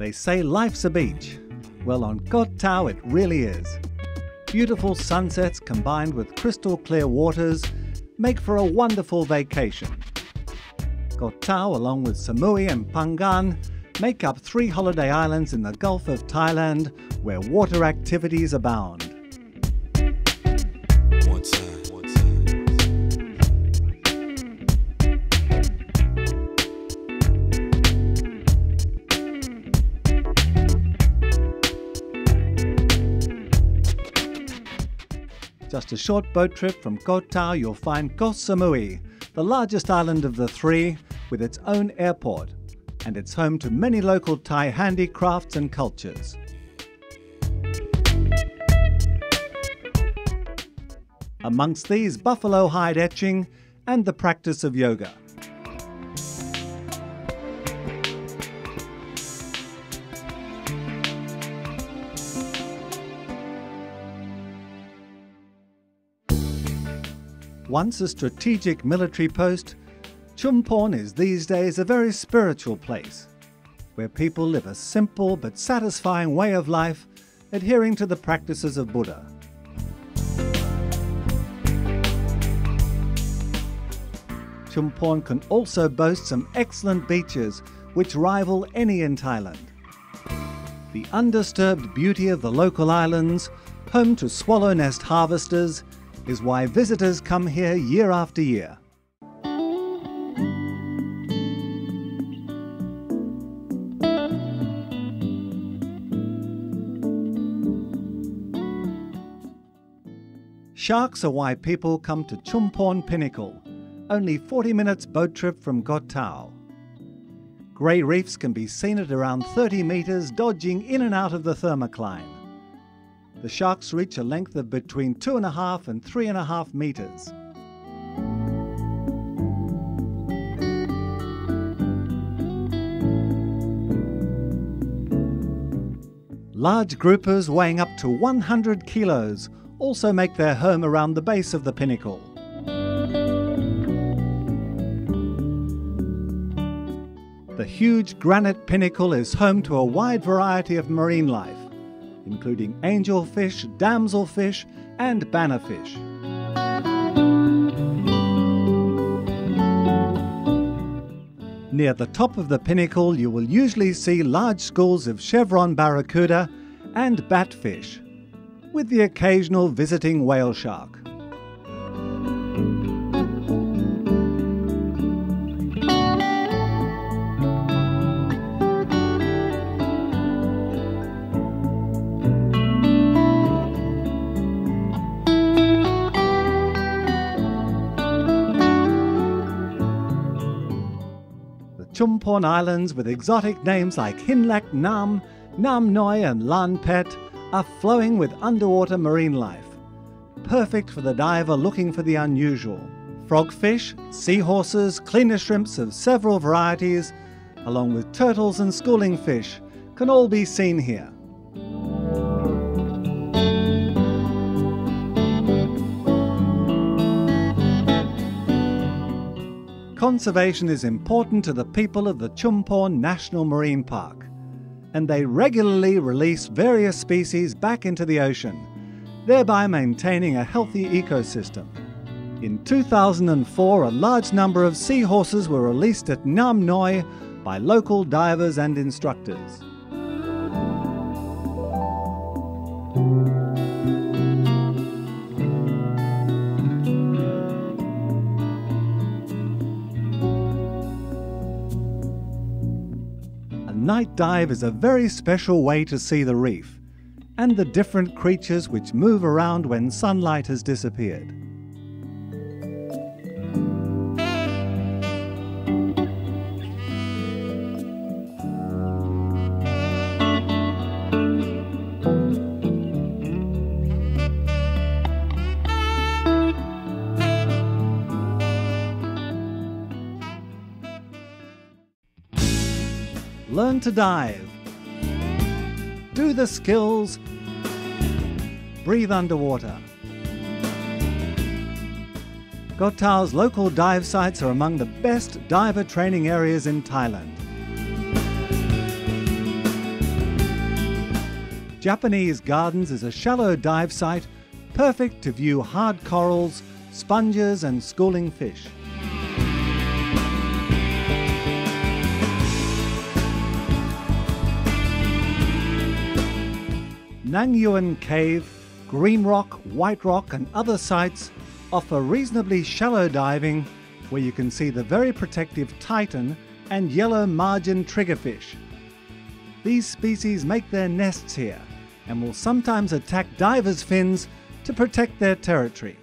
They say life's a beach. Well, on Koh Tao it really is. Beautiful sunsets combined with crystal clear waters make for a wonderful vacation. Koh Tao, along with Samui and Phangan, make up 3 holiday islands in the Gulf of Thailand where water activities abound. Just a short boat trip from Koh Tao, you'll find Koh Samui, the largest island of the 3, with its own airport, and it's home to many local Thai handicrafts and cultures. Amongst these, buffalo hide etching and the practice of yoga. Once a strategic military post, Chumphon is these days a very spiritual place, where people live a simple but satisfying way of life, adhering to the practices of Buddha. Chumphon can also boast some excellent beaches which rival any in Thailand. The undisturbed beauty of the local islands, home to swallow nest harvesters, is why visitors come here year after year. Sharks are why people come to Chumphon Pinnacle, only 40 minutes boat trip from Koh Tao. Grey reefs can be seen at around 30 metres, dodging in and out of the thermocline. The sharks reach a length of between 2.5 and 3.5 metres. Large groupers weighing up to 100 kilos also make their home around the base of the pinnacle. The huge granite pinnacle is home to a wide variety of marine life, including angelfish, damselfish, and bannerfish. Near the top of the pinnacle, you will usually see large schools of chevron barracuda and batfish, with the occasional visiting whale shark. Chumphon Islands, with exotic names like Hinlak Nam, Nam Noi and Lan Pet, are flowing with underwater marine life, perfect for the diver looking for the unusual. Frogfish, seahorses, cleaner shrimps of several varieties, along with turtles and schooling fish, can all be seen here. Conservation is important to the people of the Chumphon National Marine Park, and they regularly release various species back into the ocean, thereby maintaining a healthy ecosystem. In 2004, a large number of seahorses were released at Nam Noi by local divers and instructors. Night dive is a very special way to see the reef and the different creatures which move around when sunlight has disappeared. Learn to dive. Do the skills. Breathe underwater. Koh Tao's local dive sites are among the best diver training areas in Thailand. Japanese Gardens is a shallow dive site perfect to view hard corals, sponges and schooling fish. Nang Yuan Cave, Green Rock, White Rock and other sites offer reasonably shallow diving where you can see the very protective titan and yellow margin triggerfish. These species make their nests here and will sometimes attack divers' fins to protect their territory.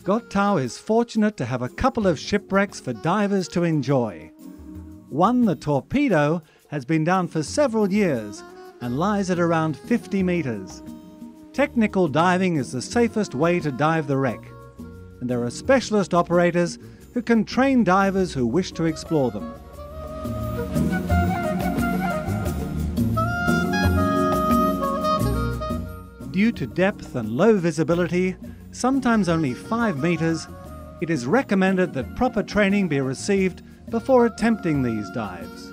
Koh Tao is fortunate to have a couple of shipwrecks for divers to enjoy. One, the Torpedo, has been down for several years and lies at around 50 metres. Technical diving is the safest way to dive the wreck, and there are specialist operators who can train divers who wish to explore them. Due to depth and low visibility, sometimes only 5 metres, it is recommended that proper training be received before attempting these dives.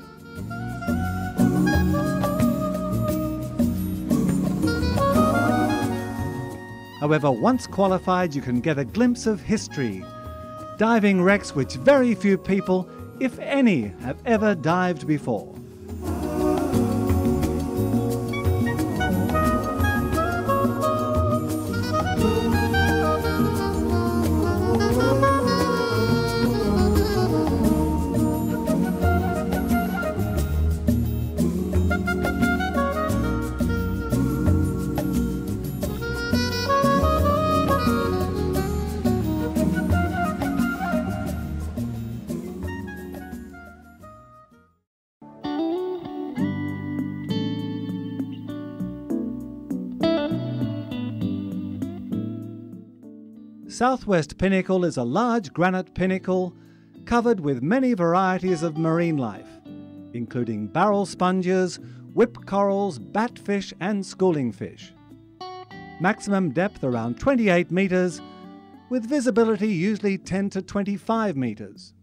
However, once qualified, you can get a glimpse of history, diving wrecks which very few people, if any, have ever dived before. Southwest Pinnacle is a large granite pinnacle covered with many varieties of marine life, including barrel sponges, whip corals, batfish and schooling fish. Maximum depth around 28 metres, with visibility usually 10 to 25 metres.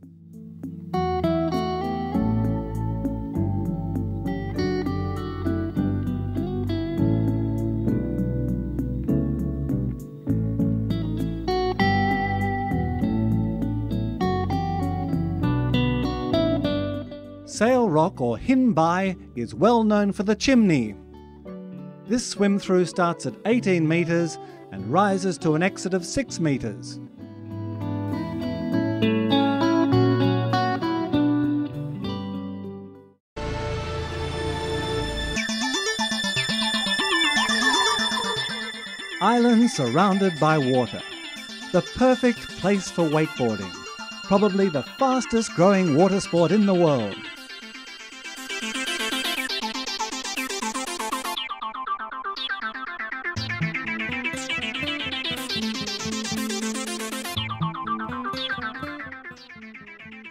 Sail Rock or Hin Bai is well known for the chimney. This swim-through starts at 18 metres and rises to an exit of 6 metres. Islands surrounded by water. The perfect place for wakeboarding. Probably the fastest growing water sport in the world.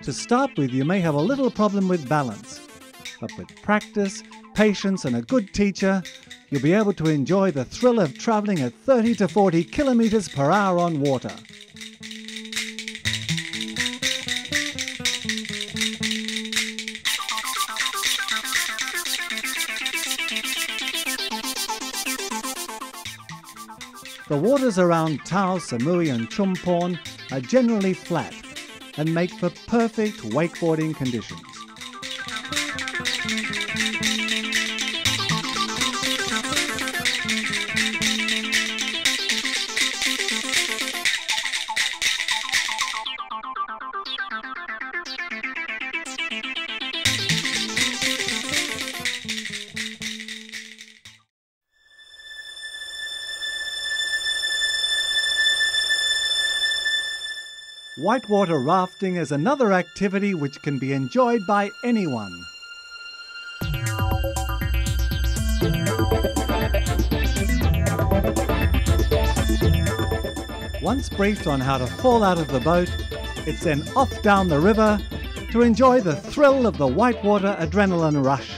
To start with, you may have a little problem with balance, but with practice, patience and a good teacher, you'll be able to enjoy the thrill of travelling at 30 to 40 kilometres per hour on water. The waters around Tao, Samui and Chumphon are generally flat and make for perfect wakeboarding conditions. Whitewater rafting is another activity which can be enjoyed by anyone. Once briefed on how to fall out of the boat, it's then off down the river to enjoy the thrill of the whitewater adrenaline rush.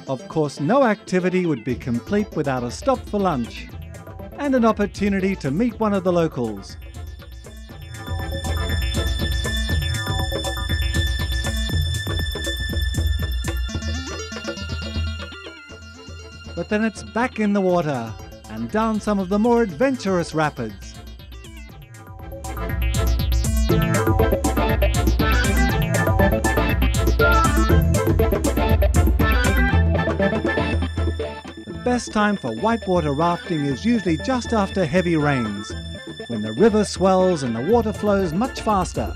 Of course, no activity would be complete without a stop for lunch and an opportunity to meet one of the locals. But then it's back in the water and down some of the more adventurous rapids. The best time for whitewater rafting is usually just after heavy rains, when the river swells and the water flows much faster.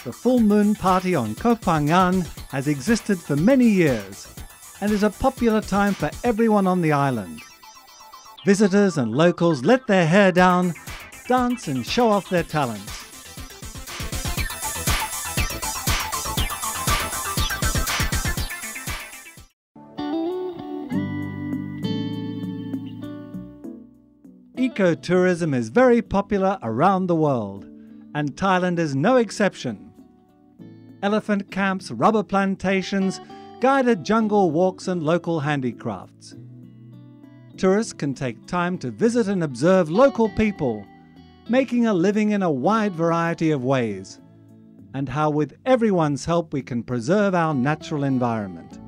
The full moon party on Koh Phangan has existed for many years and is a popular time for everyone on the island. Visitors and locals let their hair down, dance and show off their talents. Ecotourism is very popular around the world, and Thailand is no exception. Elephant camps, rubber plantations, guided jungle walks and local handicrafts. Tourists can take time to visit and observe local people, making a living in a wide variety of ways, and how with everyone's help we can preserve our natural environment.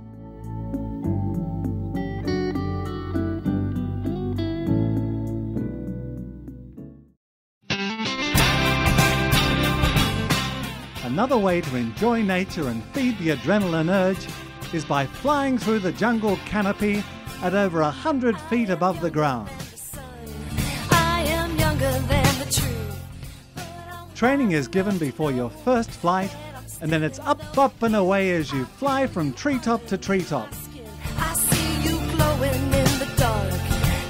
Another way to enjoy nature and feed the adrenaline urge is by flying through the jungle canopy at over 100 feet above the ground. Training is given before your first flight, and then it's up, up and away as you fly from treetop to treetop. I see you glowing in the dark.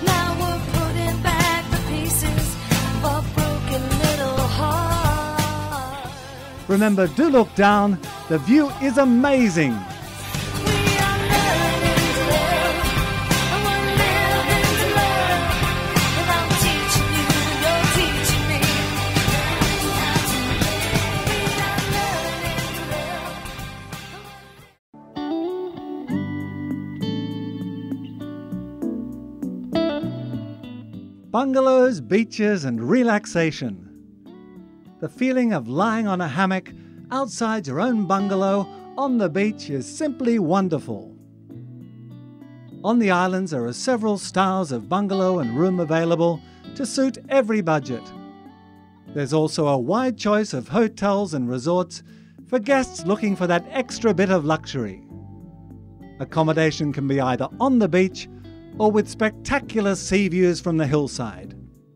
Now we're putting back the pieces of a broken little heart. Remember, do look down. The view is amazing. Bungalows, beaches and relaxation. The feeling of lying on a hammock outside your own bungalow on the beach is simply wonderful. On the islands there are several styles of bungalow and room available to suit every budget. There's also a wide choice of hotels and resorts for guests looking for that extra bit of luxury. Accommodation can be either on the beach or with spectacular sea views from the hillside.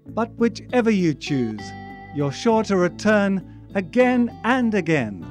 But whichever you choose, you're sure to return again and again.